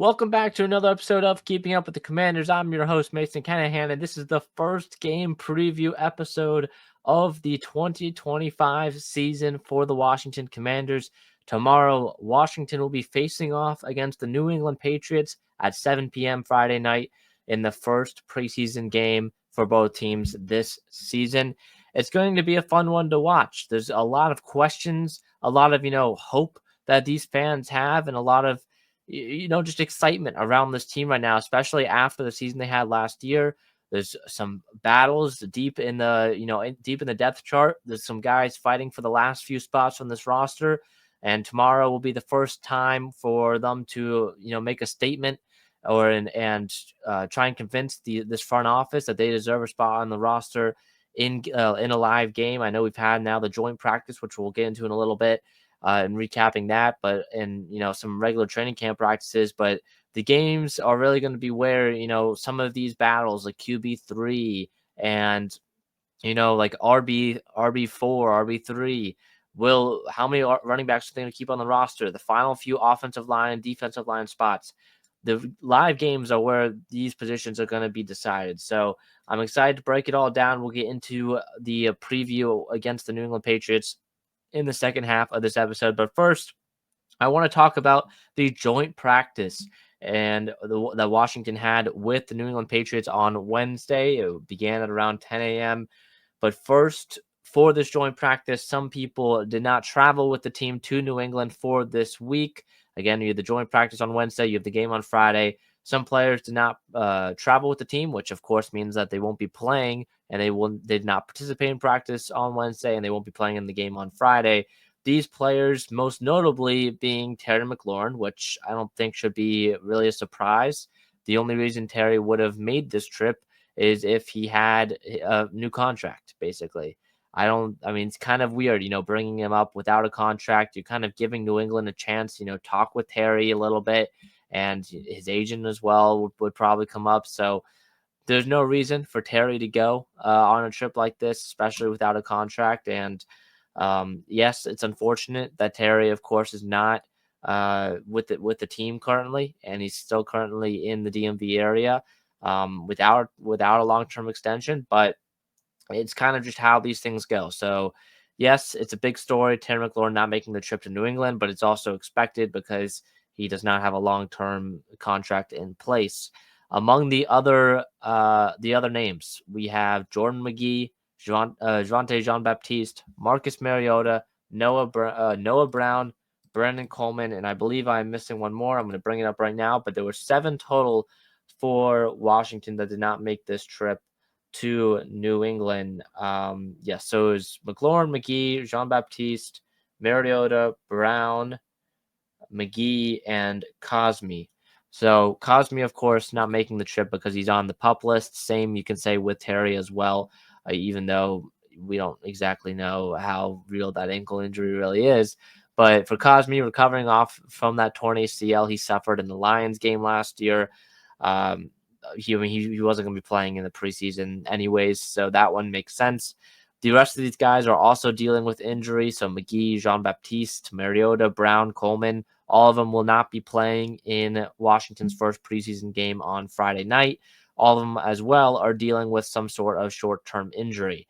Welcome back to another episode of Keeping Up with the Commanders. I'm your host, Mason Kinnahan, and this is the first game preview episode of the 2025 season for the Washington Commanders. Tomorrow, Washington will be facing off against the New England Patriots at 7 p.m. Friday night in the first preseason game for both teams this season. It's going to be a fun one to watch. There's a lot of questions, a lot of, hope that these fans have, and a lot of just excitement around this team right now, especially after the season they had last year. There's some battles deep in the depth chart. There's some guys fighting for the last few spots on this roster, and tomorrow will be the first time for them to make a statement and try and convince this front office that they deserve a spot on the roster in a live game. I know we've had now the joint practice, which we'll get into in a little bit, and recapping that, but some regular training camp practices. But the games are really going to be where some of these battles like QB3 and like RB4, RB3 will how many running backs are they going to keep on the roster? The final few offensive line, defensive line spots. The live games are where these positions are going to be decided. So I'm excited to break it all down. We'll get into the preview against the New England Patriots in the second half of this episode. But first, I want to talk about the joint practice and that Washington had with the New England Patriots on Wednesday. It began at around 10 a.m. But first, for this joint practice, some people did not travel with the team to New England for this week. Again, you have the joint practice on Wednesday, you have the game on Friday. Some players did not travel with the team, which of course means that they won't be playing, and they did not participate in practice on Wednesday, and they won't be playing in the game on Friday. These players, most notably being Terry McLaurin, which I don't think should be really a surprise. The only reason Terry would have made this trip is if he had a new contract, basically. It's kind of weird, bringing him up without a contract. You're kind of giving New England a chance, talk with Terry a little bit, and his agent as well would probably come up. So there's no reason for Terry to go on a trip like this, especially without a contract. And yes, it's unfortunate that Terry, of course, is not with the team currently, and he's still currently in the DMV area without a long-term extension. But it's kind of just how these things go. So yes, it's a big story, Terry McLaurin not making the trip to New England, but it's also expected because he does not have a long-term contract in place. Among the other names, we have Jordan McGee, Javonte Jean-Baptiste, Marcus Mariota, Noah Brown, Brandon Coleman, and I believe I'm missing one more. I'm going to bring it up right now, but there were 7 total for Washington that did not make this trip to New England. So it was McLaurin, McGee, Jean-Baptiste, Mariota, Brown, McGee, and Cosme. So Cosme, of course, not making the trip because he's on the PUP list. Same you can say with Terry as well, even though we don't exactly know how real that ankle injury really is. But for Cosme, recovering off from that torn ACL he suffered in the Lions game last year, he wasn't going to be playing in the preseason anyways, so that one makes sense. The rest of these guys are also dealing with injury. So McGee, Jean-Baptiste, Mariota, Brown, Coleman, all of them will not be playing in Washington's first preseason game on Friday night. All of them as well are dealing with some sort of short-term injury.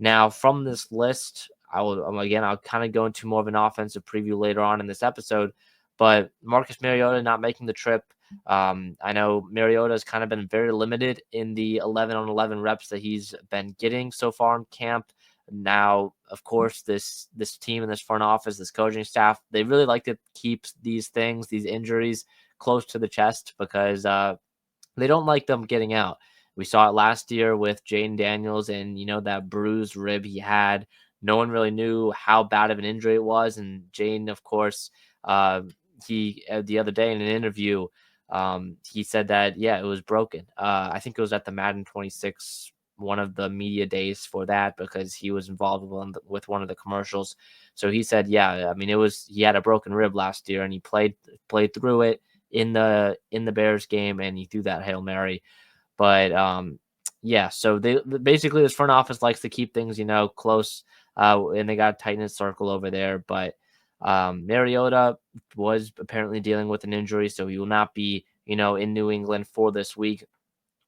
Now, from this list, I'll kind of go into more of an offensive preview later on in this episode, but Marcus Mariota not making the trip. I know Mariota has kind of been very limited in the 11-on-11 reps that he's been getting so far in camp. Now, of course, this team and this front office, this coaching staff, they really like to keep these injuries close to the chest because they don't like them getting out. We saw it last year with Jayden Daniels and, that bruised rib he had. No one really knew how bad of an injury it was. And Jayden, of course, he the other day in an interview, he said that, it was broken. I think it was at the Madden 26, one of the media days for that, because he was involved with one of the commercials. So he said, he had a broken rib last year and he played through it in the Bears game, and he threw that Hail Mary. But so they basically, this front office likes to keep things, close, and they got a tight knit circle over there. But Mariota was apparently dealing with an injury, so he will not be in New England for this week.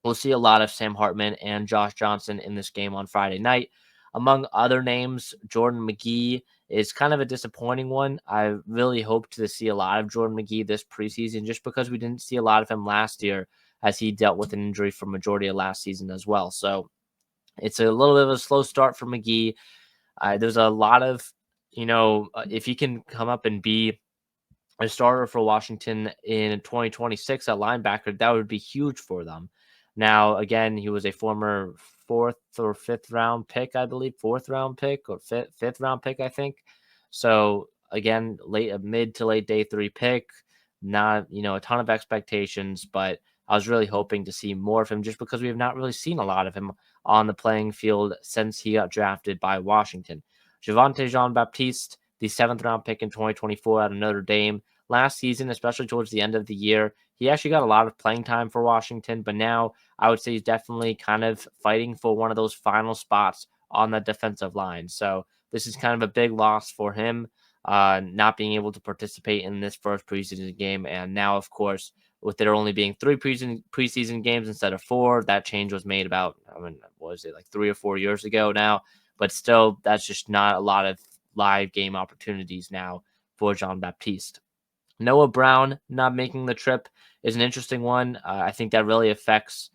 We'll see a lot of Sam Hartman and Josh Johnson in this game on Friday night. Among other names, Jordan McGee is kind of a disappointing one. I really hoped to see a lot of Jordan McGee this preseason just because we didn't see a lot of him last year as he dealt with an injury for majority of last season as well. So it's a little bit of a slow start for McGee. There's a lot of, if he can come up and be a starter for Washington in 2026 at linebacker, that would be huge for them. Now, again, he was a former fourth or fifth round pick, I believe, fourth round pick or fifth round pick, I think. So again, mid to late day 3 pick, not, a ton of expectations, but I was really hoping to see more of him just because we have not really seen a lot of him on the playing field since he got drafted by Washington. Javonte Jean-Baptiste, the 7th round pick in 2024 out of Notre Dame. Last season, especially towards the end of the year, he actually got a lot of playing time for Washington, but now I would say he's definitely kind of fighting for one of those final spots on the defensive line. So this is kind of a big loss for him, not being able to participate in this first preseason game. And now, of course, with there only being 3 preseason games instead of 4, that change was made about, what was it, like 3 or 4 years ago now. But still, that's just not a lot of live game opportunities now for Jean-Baptiste. Noah Brown not making the trip is an interesting one. I think that really affects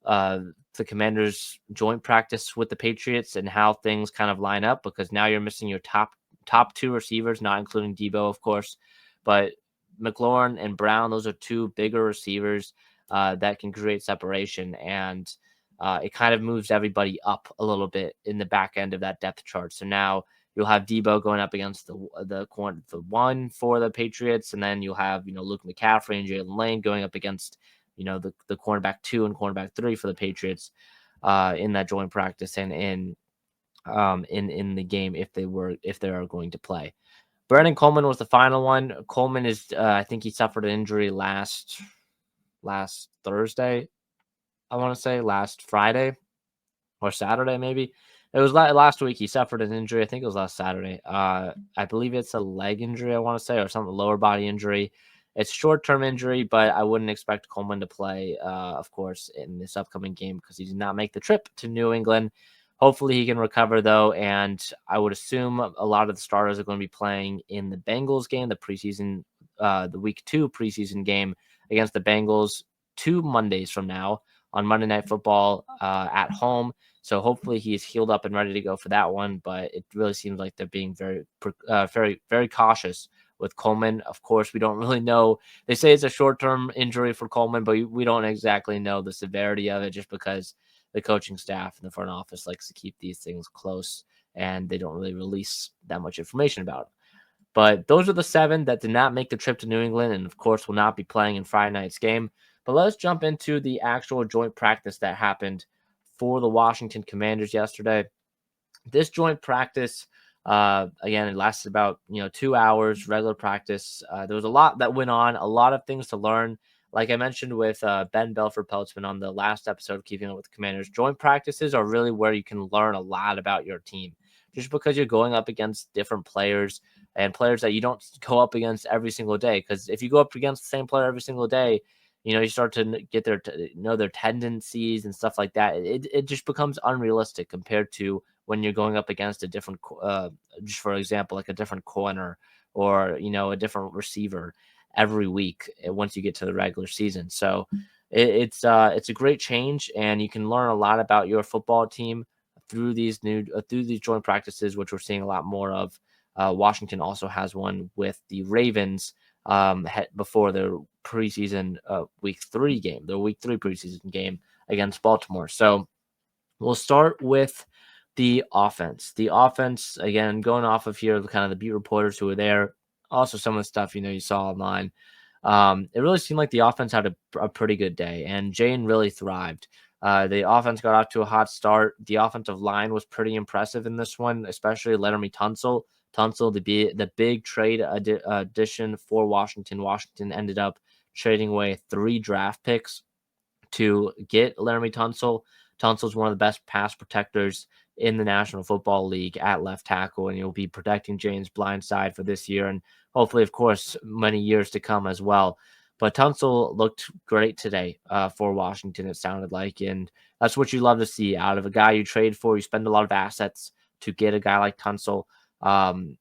the Commanders' joint practice with the Patriots and how things kind of line up, because now you're missing your top 2 receivers, not including Debo, of course, but McLaurin and Brown. Those are 2 bigger receivers that can create separation, and it kind of moves everybody up a little bit in the back end of that depth chart. So now you'll have Debo going up against the one for the Patriots, and then you'll have Luke McCaffrey and Jalen Lane going up against the cornerback 2 and cornerback 3 for the Patriots in that joint practice and in the game if they are going to play. Brandon Coleman was the final one. Coleman is I think he suffered an injury last Thursday. I want to say last Friday or Saturday, maybe. It was last week. He suffered an injury. I think it was last Saturday. I believe it's a leg injury, I want to say, or something, lower body injury. It's short-term injury, but I wouldn't expect Coleman to play, of course, in this upcoming game because he did not make the trip to New England. Hopefully he can recover, though, and I would assume a lot of the starters are going to be playing in the Bengals game, the preseason, the week 2 preseason game against the Bengals 2 Mondays from now on Monday Night Football at home. So hopefully he's healed up and ready to go for that one. But it really seems like they're being very, very cautious with Coleman. Of course, we don't really know. They say it's a short-term injury for Coleman, but we don't exactly know the severity of it just because the coaching staff and the front office likes to keep these things close and they don't really release that much information about it. But those are the 7 that did not make the trip to New England and, of course, will not be playing in Friday night's game. But let's jump into the actual joint practice that happened for the Washington Commanders yesterday. This joint practice, again, it lasted about 2 hours, regular practice. There was a lot that went on, a lot of things to learn. Like I mentioned with Ben Belford-Peltzman on the last episode of Keeping Up with the Commanders, joint practices are really where you can learn a lot about your team. Just because you're going up against different players and players that you don't go up against every single day. Because if you go up against the same player every single day, you start to get their tendencies and stuff like that. It just becomes unrealistic compared to when you're going up against a different, just for example, like a different corner or, a different receiver every week once you get to the regular season. So it's a great change, and you can learn a lot about your football team through these joint practices, which we're seeing a lot more of. Washington also has one with the Ravens before their preseason week 3 game, their week 3 preseason game against Baltimore. So we'll start with the offense. The offense, again, going off of here, kind of the beat reporters who were there, also some of the stuff you saw online. It really seemed like the offense had a pretty good day, and Jane really thrived. The offense got off to a hot start. The offensive line was pretty impressive in this one, especially Laramie Tunsil. The big trade addition for Washington. Washington ended up trading away 3 draft picks to get Laramie Tunsil. Tunsil is one of the best pass protectors in the National Football League at left tackle, and he'll be protecting Jane's blind side for this year and hopefully, of course, many years to come as well. But Tunsil looked great today for Washington, it sounded like. And that's what you love to see out of a guy you trade for. You spend a lot of assets to get a guy like Tunsil.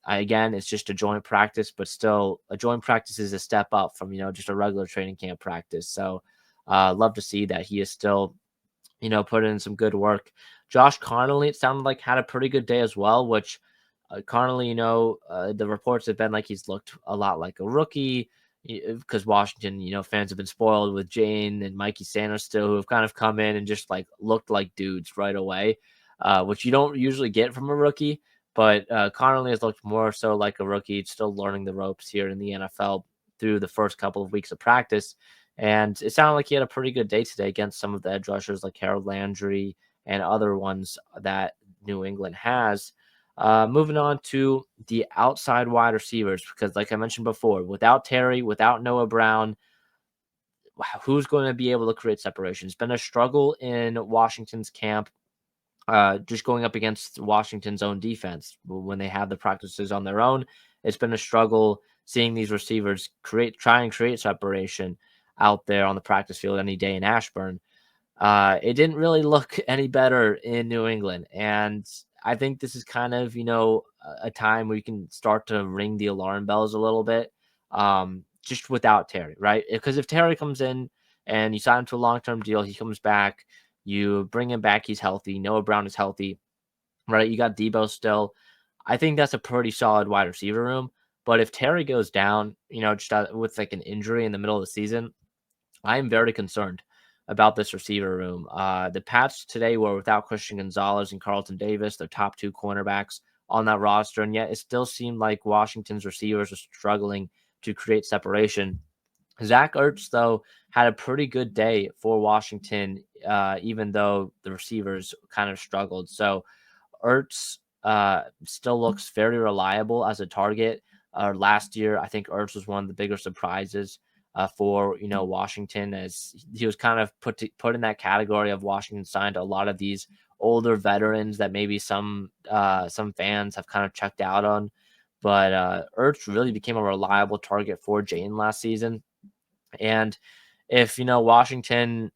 Again, it's just a joint practice, but still a joint practice is a step up from, just a regular training camp practice. So love to see that he is still, put in some good work. Josh Connolly, it sounded like, had a pretty good day as well, which Connolly, the reports have been like he's looked a lot like a rookie because Washington, fans have been spoiled with Jane and Mikey Sanders still, who have kind of come in and just like looked like dudes right away, which you don't usually get from a rookie. But Connolly has looked more so like a rookie, still learning the ropes here in the NFL through the first couple of weeks of practice. And it sounded like he had a pretty good day today against some of the edge rushers like Harold Landry and other ones that New England has. Moving on to the outside wide receivers, because like I mentioned before, without Terry, without Noah Brown, who's going to be able to create separation? It's been a struggle in Washington's camp, just going up against Washington's own defense when they have the practices on their own. It's been a struggle seeing these receivers try and create separation out there on the practice field any day in Ashburn. It didn't really look any better in New England. And I think this is kind of, a time where you can start to ring the alarm bells a little bit, just without Terry, right? Because if Terry comes in and you sign him to a long-term deal, he comes back, you bring him back, he's healthy. Noah Brown is healthy, right? You got Debo still. I think that's a pretty solid wide receiver room. But if Terry goes down, just with like an injury in the middle of the season, I am very concerned about this receiver room. The Pats today were without Christian Gonzalez and Carlton Davis, their top two cornerbacks on that roster, and yet it still seemed like Washington's receivers were struggling to create separation. Zach Ertz, though, had a pretty good day for Washington, even though the receivers kind of struggled. So Ertz still looks very reliable as a target. Last year, I think Ertz was one of the bigger surprises for Washington, as he was kind of put in that category of Washington signed a lot of these older veterans that maybe some fans have kind of checked out on. But Ertz really became a reliable target for Jane last season. And if Washington,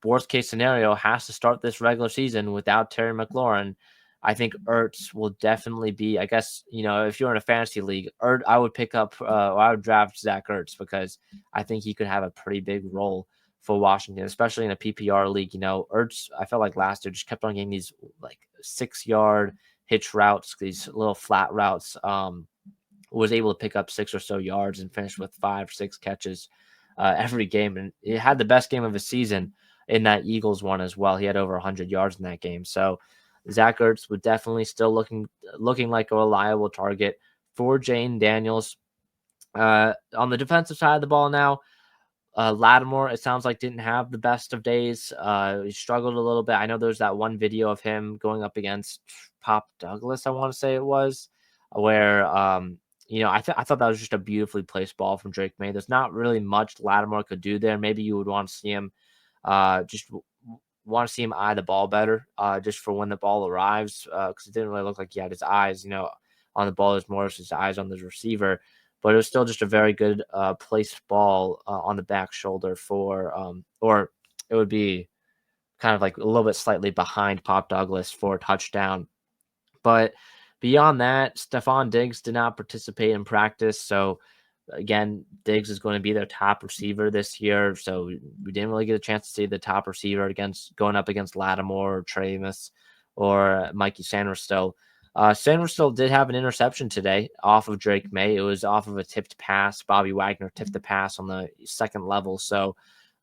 worst case scenario, has to start this regular season without Terry McLaurin, I think Ertz will definitely be. I guess if you're in a fantasy league, I would pick up. I would draft Zach Ertz because I think he could have a pretty big role for Washington, especially in a PPR league. Ertz, I felt like last year just kept on getting these like 6-yard hitch routes, these little flat routes. Was able to pick up 6 or so yards and finish with 5 or 6 catches every game. And he had the best game of his season in that Eagles one as well. He had over 100 yards in that game. So Zach Ertz would definitely still looking like a reliable target for Jane Daniels. On the defensive side of the ball now, Lattimore, it sounds like, didn't have the best of days. He struggled a little bit. I know there's that one video of him going up against Pop Douglas, I want to say it was, where I thought that was just a beautifully placed ball from Drake May. There's not really much Lattimore could do there. Maybe you would want to see him want to see him eye the ball better, just for when the ball arrives, because it didn't really look like he had his eyes, on the ball. There's more of his eyes on the receiver, but it was still just a very good placed ball on the back shoulder or it would be kind of like a little bit slightly behind Pop Douglas for a touchdown. But beyond that, Stephon Diggs did not participate in practice. So again, Diggs is going to be their top receiver this year. So we didn't really get a chance to see the top receiver going up against Lattimore or Travis or Mikey Sanders still. Sanders still did have an interception today off of Drake May. It was off of a tipped pass. Bobby Wagner tipped the pass on the second level. So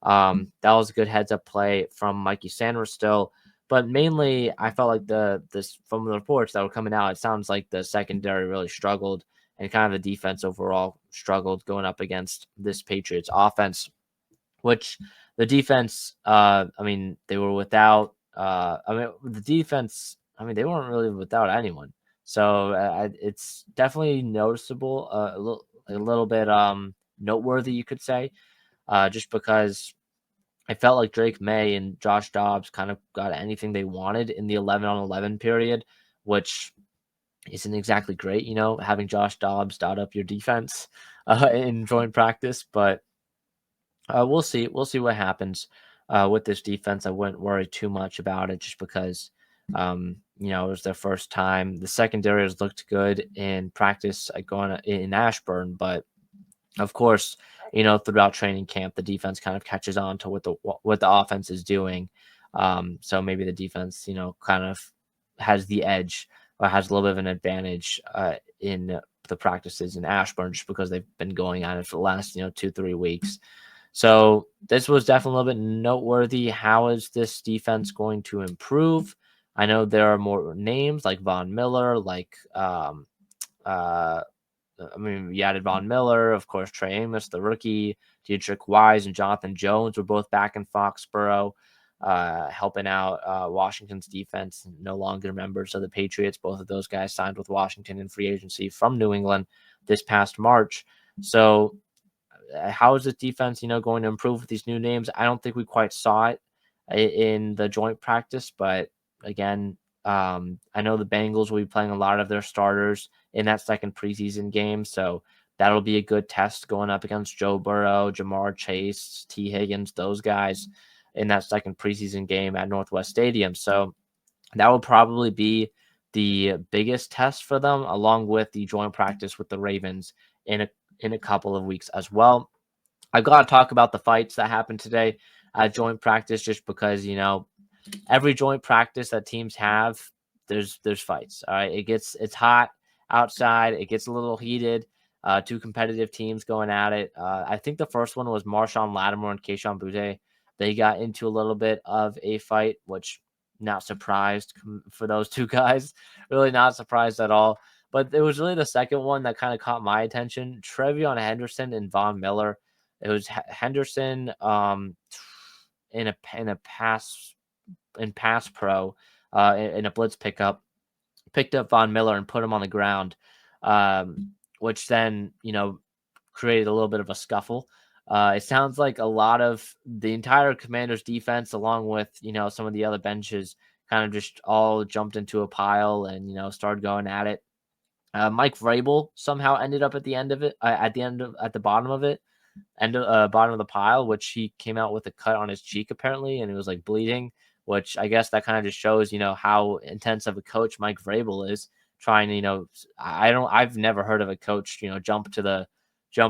that was a good heads up play from Mikey Sanders still. But mainly, I felt like this from the reports that were coming out, it sounds like the secondary really struggled, and kind of the defense overall struggled going up against this Patriots offense, which the defense, they were without, the defense, they weren't really without anyone. So it's definitely noticeable, a little bit noteworthy, you could say, just because I felt like Drake May and Josh Dobbs kind of got anything they wanted in the 11-on-11 period, which isn't exactly great, having Josh Dobbs dot up your defense in joint practice. But We'll see. We'll see what happens with this defense. I wouldn't worry too much about it just because, it was their first time. The secondary has looked good in practice going in Ashburn, but of course, throughout training camp, the defense kind of catches on to what the offense is doing. So maybe the defense, kind of has the edge or has a little bit of an advantage in the practices in Ashburn just because they've been going on it for the last 2-3 weeks. So this was definitely a little bit noteworthy. How is this defense going to improve? I know there are more names like Von Miller, like uh, you added Von Miller, of course, Trey Amos, the rookie, Dietrich Wise, and Jonathan Jones were both back in Foxborough, helping out Washington's defense. No longer members of the Patriots. Both of those guys signed with Washington in free agency from New England this past March. So how is this defense, going to improve with these new names? I don't think we quite saw it in the joint practice, but again, I know the Bengals will be playing a lot of their starters in that second preseason game, so that'll be a good test going up against Joe Burrow, Jamar Chase, T. Higgins, those guys in that second preseason game at Northwest Stadium. So that will probably be the biggest test for them, along with the joint practice with the Ravens in a couple of weeks as well. I've got to talk about the fights that happened today at joint practice, just because every joint practice that teams have, there's fights. All right, it's hot outside. It gets a little heated. Two competitive teams going at it. I think the first one was Marshawn Lattimore and Keyshawn Boutte. They got into a little bit of a fight, which not surprised for those two guys. Really not surprised at all. But it was really the second one that kind of caught my attention. Trevion Henderson and Von Miller. It was Henderson in a pass pro in a blitz pickup, picked up Von Miller and put him on the ground, which then created a little bit of a scuffle. It sounds like a lot of the entire Commanders defense, along with some of the other benches, kind of just all jumped into a pile and started going at it. Mike Vrabel somehow ended up at the end of it, at the bottom of it, bottom of the pile, which he came out with a cut on his cheek apparently, and it was like bleeding. Which I guess that kind of just shows how intense of a coach Mike Vrabel is. Trying to I've never heard of a coach jump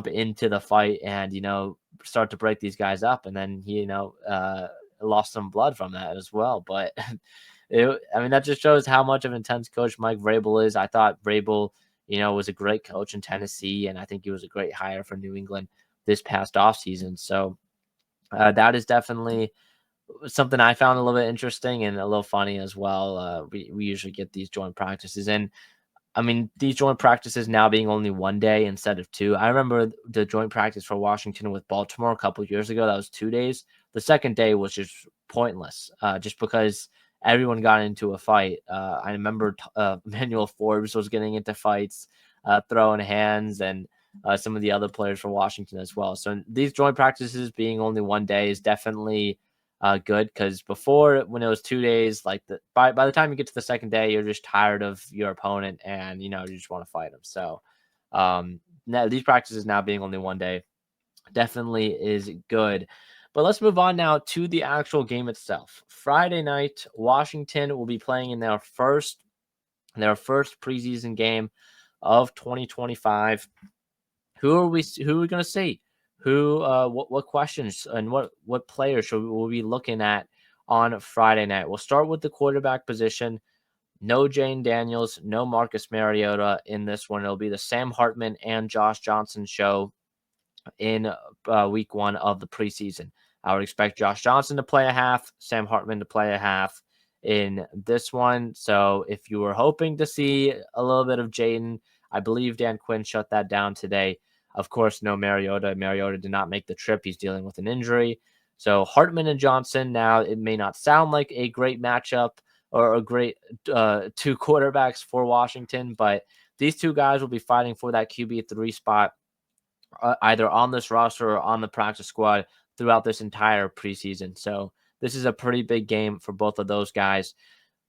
into the fight and start to break these guys up, and then he lost some blood from that as well. But that just shows how much of an intense coach Mike Vrabel is. I thought Vrabel was a great coach in Tennessee, and I think he was a great hire for New England this past offseason. So that is definitely something I found a little bit interesting and a little funny as well. We usually get these joint practices, and these joint practices now being only one day instead of two. I remember the joint practice for Washington with Baltimore a couple of years ago. That was 2 days. The second day was just pointless, just because everyone got into a fight. I remember Emmanuel Forbes was getting into fights, throwing hands, and some of the other players for Washington as well. So these joint practices being only one day is definitely good, because before, when it was 2 days, like by the time you get to the second day, you're just tired of your opponent and you just want to fight them. So now these practices now being only one day definitely is good. But let's move on now to the actual game itself. Friday night, Washington will be playing in their first preseason game of 2025. Who are we going to see? What questions and what players should we be looking at on Friday night? We'll start with the quarterback position. No Jane Daniels, no Marcus Mariota in this one. It'll be the Sam Hartman and Josh Johnson show in week one of the preseason. I would expect Josh Johnson to play a half, Sam Hartman to play a half in this one. So if you were hoping to see a little bit of Jaden, I believe Dan Quinn shut that down today. Of course, no Mariota. Mariota did not make the trip. He's dealing with an injury. So Hartman and Johnson, now it may not sound like a great matchup or a great two quarterbacks for Washington, but these two guys will be fighting for that QB3 spot, either on this roster or on the practice squad throughout this entire preseason. So this is a pretty big game for both of those guys.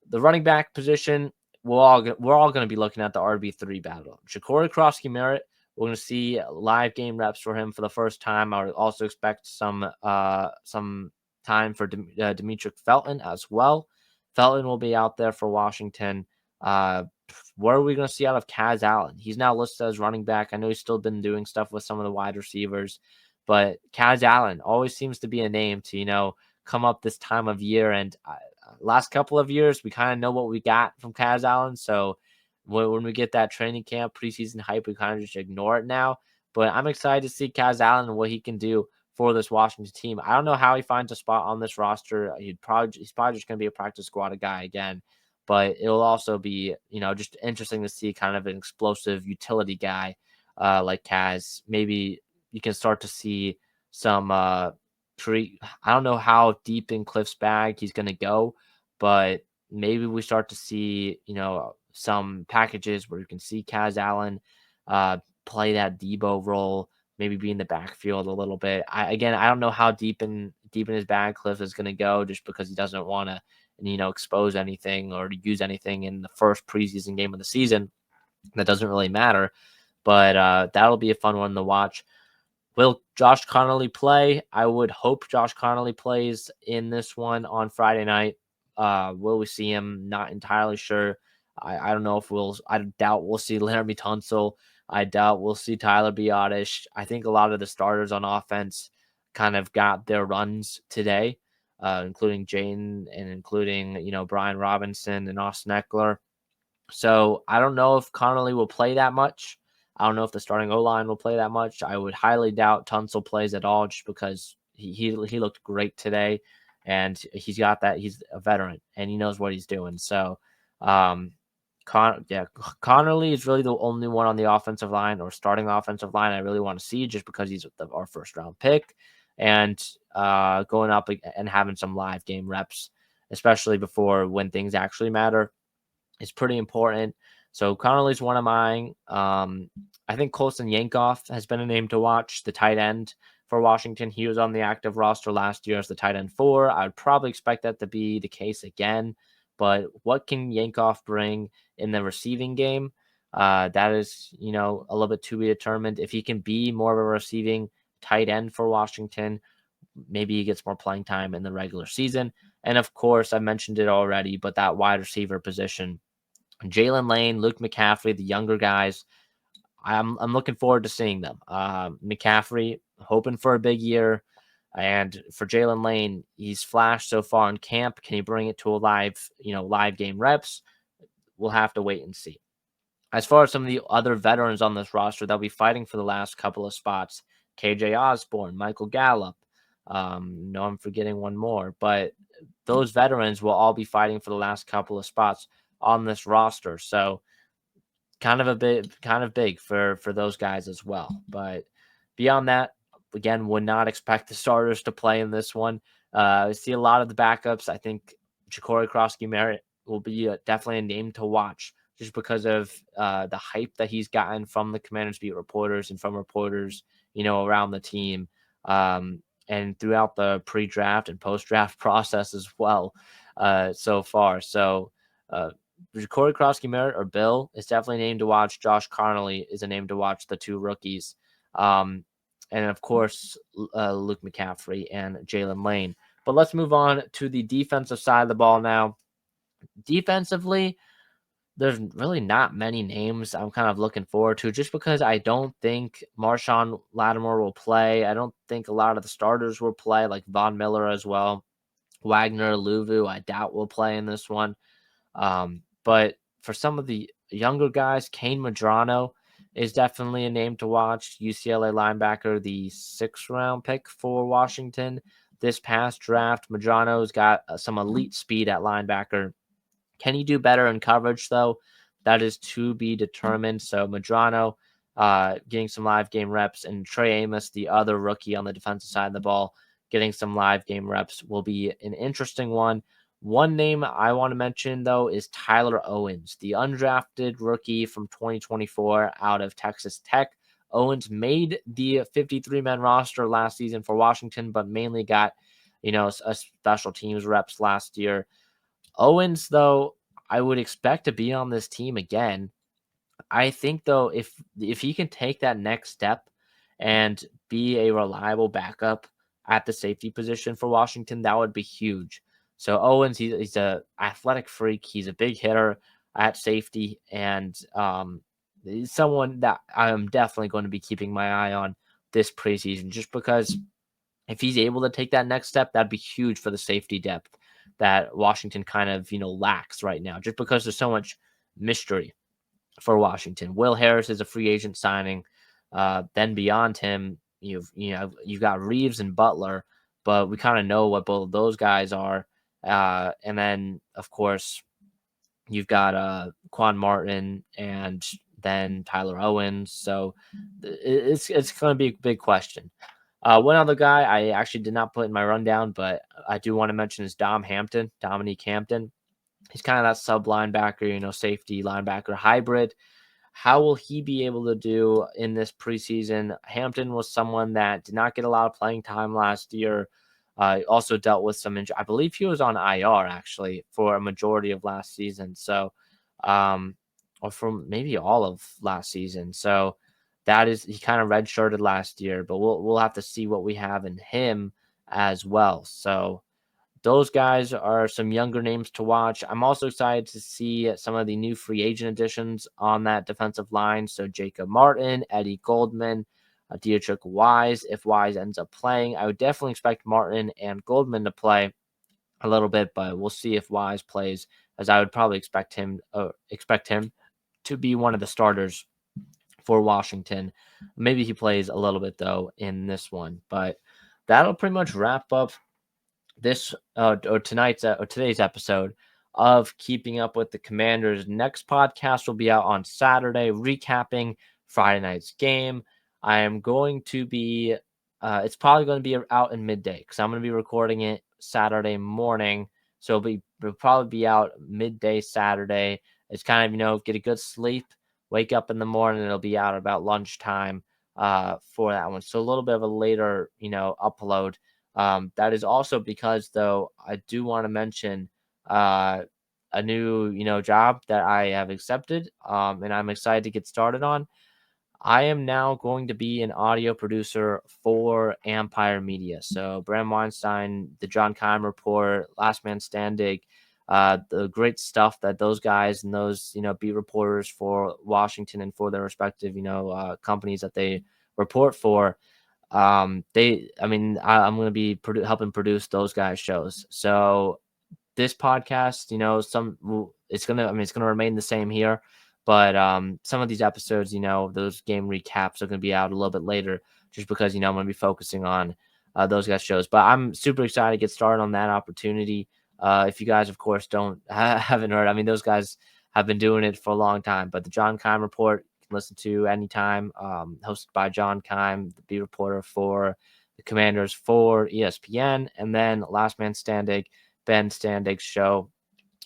The running back position, we're all going to be looking at the RB3 battle. Ja'Cory Crosky-Merritt We're going to see live game reps for him for the first time. I would also expect some time for Demetric Felton as well. Felton will be out there for Washington. What are we going to see out of Kaz Allen? He's now listed as running back. I know he's still been doing stuff with some of the wide receivers, but Kaz Allen always seems to be a name to, come up this time of year. And last couple of years, we kind of know what we got from Kaz Allen. So when we get that training camp preseason hype, we kind of just ignore it now. But I'm excited to see Kaz Allen and what he can do for this Washington team. I don't know how he finds a spot on this roster. He's probably just going to be a practice squad guy again. But it'll also be, just interesting to see kind of an explosive utility guy like Kaz. Maybe you can start to see some I don't know how deep in Cliff's bag he's going to go, but maybe we start to see, some packages where you can see Kaz Allen play that Debo role, maybe be in the backfield a little bit. I don't know how deep in his bag Cliff is going to go, just because he doesn't want to, expose anything or use anything in the first preseason game of the season. That doesn't really matter, but that'll be a fun one to watch. Will Josh Connolly play? I would hope Josh Connolly plays in this one on Friday night. Will we see him? Not entirely sure. I don't know if I doubt we'll see Laramie Tunsil. I doubt we'll see Tyler Biadasz. I think a lot of the starters on offense kind of got their runs today, including Jane and including, Brian Robinson and Austin Eckler. So I don't know if Connolly will play that much. I don't know if the starting O-line will play that much. I would highly doubt Tunsil plays at all, just because he looked great today, and he's got that. He's a veteran and he knows what he's doing. So, Connolly is really the only one on the offensive line or starting offensive line I really want to see, just because he's our first round pick and going up and having some live game reps, especially before when things actually matter. It's pretty important. So Connolly's one of mine. I think Colson Yankoff has been a name to watch, the tight end for Washington. He was on the active roster last year as the tight end 4. I would probably expect that to be the case again. But what can Yankoff bring in the receiving game? That is, a little bit to be determined. If he can be more of a receiving tight end for Washington, maybe he gets more playing time in the regular season. And of course, I mentioned it already, but that wide receiver position, Jalen Lane, Luke McCaffrey, the younger guys, I'm looking forward to seeing them. McCaffrey, hoping for a big year. And for Jalen Lane, he's flashed so far in camp. Can he bring it to a live game reps? We'll have to wait and see. As far as some of the other veterans on this roster that'll be fighting for the last couple of spots, KJ Osborne, Michael Gallup. No, I'm forgetting one more, but those veterans will all be fighting for the last couple of spots on this roster. So kind of big for those guys as well. But beyond that, again, would not expect the starters to play in this one. I see a lot of the backups. I think Ja'Cory Krosky-Merritt will be definitely a name to watch, just because of the hype that he's gotten from the Commanders beat reporters and from reporters, around the team, and throughout the pre-draft and post-draft process as well so far. So Corey Krosky-Merritt or Bill is definitely a name to watch. Josh Connolly is a name to watch, the two rookies. And of course, Luke McCaffrey and Jalen Lane. But let's move on to the defensive side of the ball now. Defensively, there's really not many names I'm kind of looking forward to, just because I don't think Marshawn Lattimore will play. I don't think a lot of the starters will play, like Von Miller as well. Wagner, Luvu, I doubt will play in this one. But for some of the younger guys, Kane Medrano is definitely a name to watch. UCLA linebacker, the 6th round pick for Washington this past draft. Medrano's got some elite speed at linebacker. Can he do better in coverage, though? That is to be determined. So Medrano getting some live game reps, and Trey Amos, the other rookie on the defensive side of the ball, getting some live game reps will be an interesting one. One name I want to mention, though, is Tyler Owens, the undrafted rookie from 2024 out of Texas Tech. Owens made the 53-man roster last season for Washington, but mainly got, a special teams reps last year. Owens, though, I would expect to be on this team again. I think though, if he can take that next step and be a reliable backup at the safety position for Washington, that would be huge. So Owens, he's a athletic freak. He's a big hitter at safety, and he's someone that I'm definitely going to be keeping my eye on this preseason, just because if he's able to take that next step, that'd be huge for the safety depth that Washington kind of lacks right now, just because there's so much mystery for Washington. Will Harris is a free agent signing. Then beyond him, you've got Reeves and Butler, but we kind of know what both of those guys are. And then of course you've got Quan Martin and then Tyler Owens. So it's going to be a big question. One other guy I actually did not put in my rundown, but I do want to mention is Dominique Hampton. He's kind of that sub linebacker, safety linebacker hybrid. How will he be able to do in this preseason? Hampton was someone that did not get a lot of playing time last year. Also dealt with some injury. I believe he was on IR actually for a majority of last season. So, or from maybe all of last season. So he kind of redshirted last year, but we'll have to see what we have in him as well. So those guys are some younger names to watch. I'm also excited to see some of the new free agent additions on that defensive line. So Jacob Martin, Eddie Goldman, Dietrich Wise. If Wise ends up playing, I would definitely expect Martin and Goldman to play a little bit, but we'll see if Wise plays, as I would probably expect him to be one of the starters for Washington. Maybe he plays a little bit though in this one, but that'll pretty much wrap up this or today's episode of Keeping Up with the Commanders. Next podcast will be out on Saturday, recapping Friday night's game. I am going to be it's probably going to be out in midday because I'm going to be recording it Saturday morning, so it'll probably be out midday Saturday. It's kind of get a good sleep, wake up in the morning, it'll be out about lunchtime for that one, so a little bit of a later upload. That is also because, though, I do want to mention a new, job that I have accepted, and I'm excited to get started on. I am now going to be an audio producer for Empire Media. So Bram Weinstein, the John Keim Report, Last Man Standing, the great stuff that those guys and those, beat reporters for Washington and for their respective, companies that they report for. I'm going to be helping produce those guys' shows. So this podcast, it's gonna remain the same here, but some of these episodes, those game recaps are gonna be out a little bit later, just because I'm gonna be focusing on those guys' shows. But I'm super excited to get started on that opportunity. If you guys, of course, haven't heard, those guys have been doing it for a long time. But the John Keim Report, you can listen to anytime, hosted by John Keim, the beat reporter for the Commanders for ESPN, and then Last Man Standing, Ben Standig's show,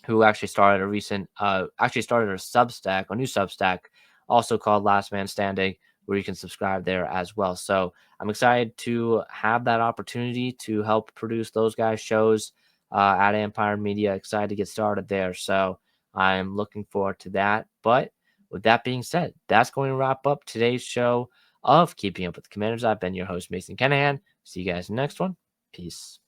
who actually started a Substack, a new Substack, also called Last Man Standing, where you can subscribe there as well. So I'm excited to have that opportunity to help produce those guys' shows at Empire Media. Excited to get started there. So I'm looking forward to that. But with that being said, that's going to wrap up today's show of Keeping Up with the Commanders. I've been your host, Mason Kinnahan. See you guys in the next one. Peace.